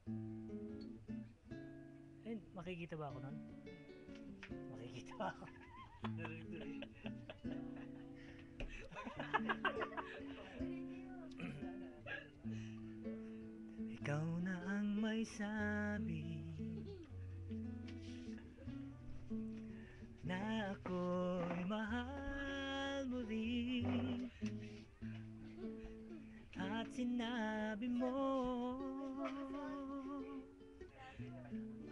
Eh, makikita ba ako nun? Makikita ba ako? Ikaw na ang may sabi na ako'y mahal mo rin, at sinabi mo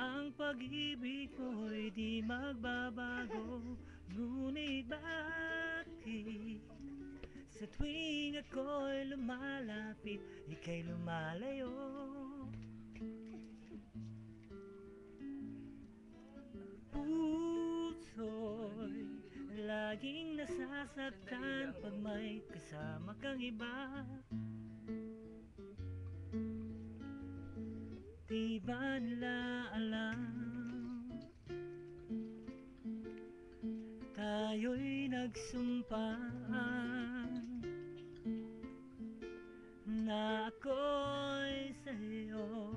ang pag-ibig ko'y di magbabago. Ngunit bakit sa tuwing ako'y lumalapit, ika'y lumalayo? Puso'y laging nasasaktan pag may kasama kang iba. Di ba nila alam tayo'y nagsumpaan na ako'y sa'yo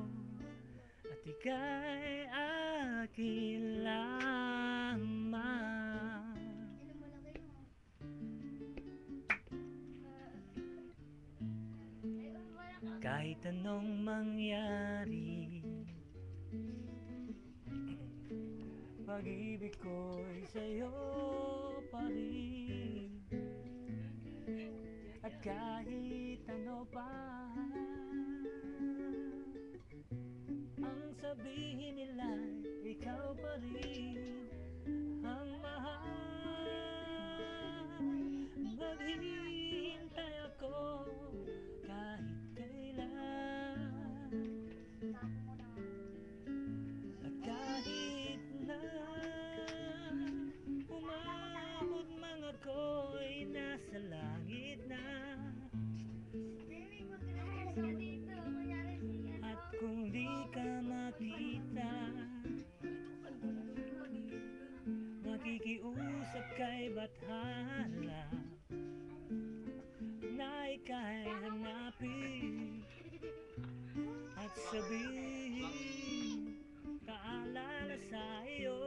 at ika'y akin lamang. Kahit anong mangyari, pag-ibig ko'y sa'yo pa rin. At kahit ano pa ang sabihin nila, ikaw pa rin ang mahal. Maghihintay ako kahit kailan, at kahit na umabot man ako'y nasa langit na. At kung di ka makita, makikiusap kay Bathala na ika'y hanapin at sabihin, paalala sa iyo.